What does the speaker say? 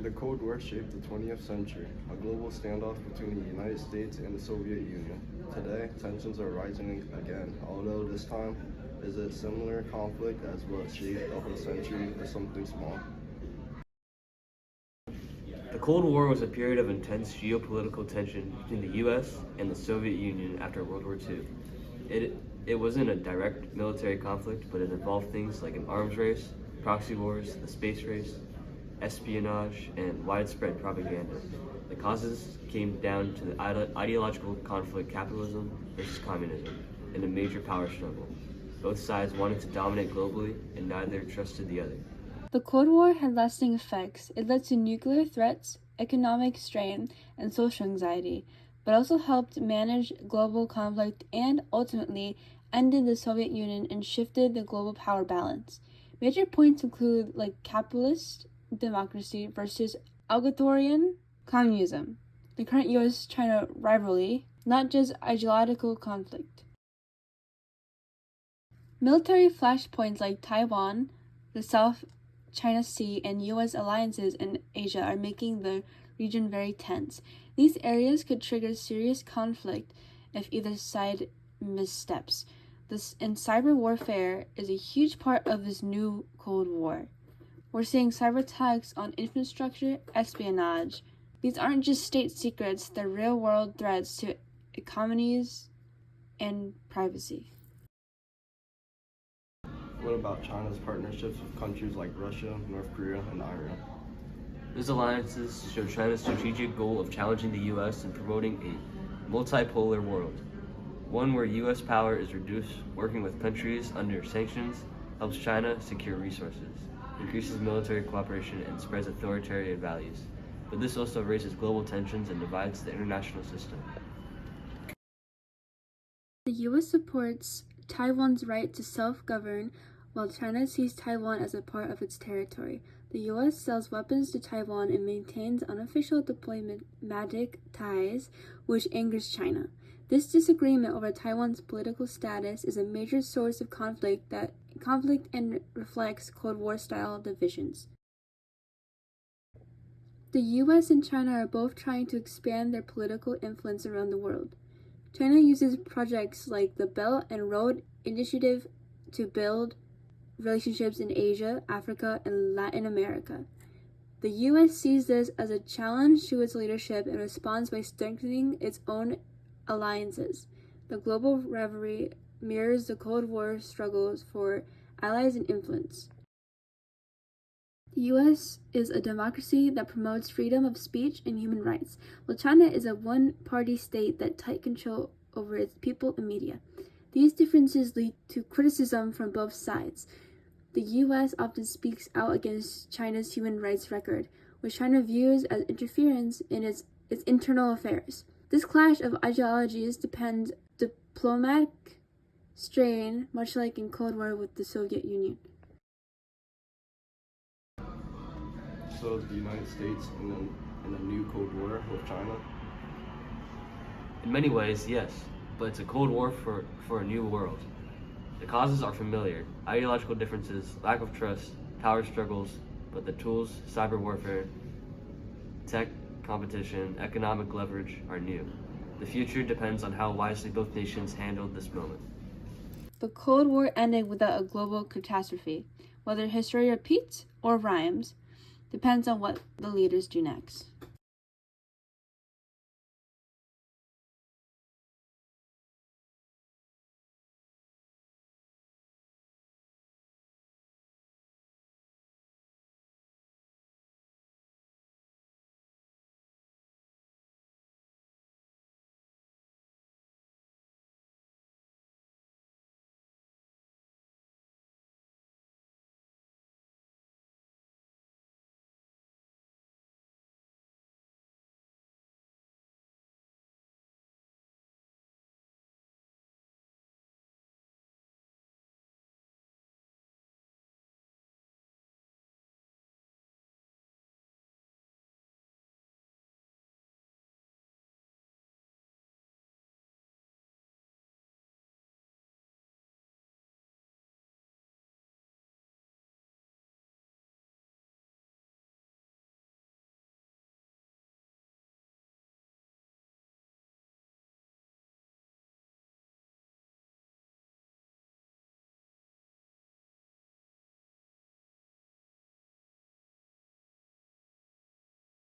The Cold War shaped the 20th century, a global standoff between the United States and the Soviet Union. Today, tensions are rising again, although this time is a similar conflict as what shaped the whole century or something small. The Cold War was a period of intense geopolitical tension between the US and the Soviet Union after World War II. It wasn't a direct military conflict, but it involved things like an arms race, proxy wars, the space race, espionage, and widespread propaganda. The causes came down to the ideological conflict, capitalism versus communism, and a major power struggle. Both sides wanted to dominate globally, and neither trusted the other. The Cold War had lasting effects. It led to nuclear threats, economic strain, and social anxiety, but also helped manage global conflict and ultimately ended the Soviet Union and shifted the global power balance. Major points include like capitalist democracy versus authoritarian communism, the current US-China rivalry, not just ideological conflict. Military flashpoints like Taiwan, the South China Sea, and US alliances in Asia are making the region very tense. These areas could trigger serious conflict if either side missteps. And cyber warfare is a huge part of this new Cold War. We're seeing cyber attacks on infrastructure, espionage. These aren't just state secrets, they're real-world threats to economies and privacy. What about China's partnerships with countries like Russia, North Korea, and Iran? These alliances show China's strategic goal of challenging the US and promoting a multipolar world, one where US power is reduced. Working with countries under sanctions helps China secure resources, increases military cooperation, and spreads authoritarian values. But this also raises global tensions and divides the international system. The US supports Taiwan's right to self-govern, while China sees Taiwan as a part of its territory. The US sells weapons to Taiwan and maintains unofficial diplomatic ties, which angers China. This disagreement over Taiwan's political status is a major source of conflict and reflects Cold War-style divisions. The US and China are both trying to expand their political influence around the world. China uses projects like the Belt and Road Initiative to build relationships in Asia, Africa, and Latin America. The US sees this as a challenge to its leadership and responds by strengthening its own alliances. The global rivalry mirrors the Cold War struggles for allies and influence. The US is a democracy that promotes freedom of speech and human rights, while China is a one-party state that tight control over its people and media. These differences lead to criticism from both sides. The US often speaks out against China's human rights record, which China views as interference in its internal affairs. This clash of ideologies depends diplomatic strain, much like in Cold War with the Soviet Union. So is the United States in a new Cold War with China? In many ways, yes, but it's a Cold War for a new world. The causes are familiar: ideological differences, lack of trust, power struggles, but the tools, cyber warfare, tech competition, economic leverage, are new. The future depends on how wisely both nations handled this moment. The Cold War ended without a global catastrophe. Whether history repeats or rhymes depends on what the leaders do next.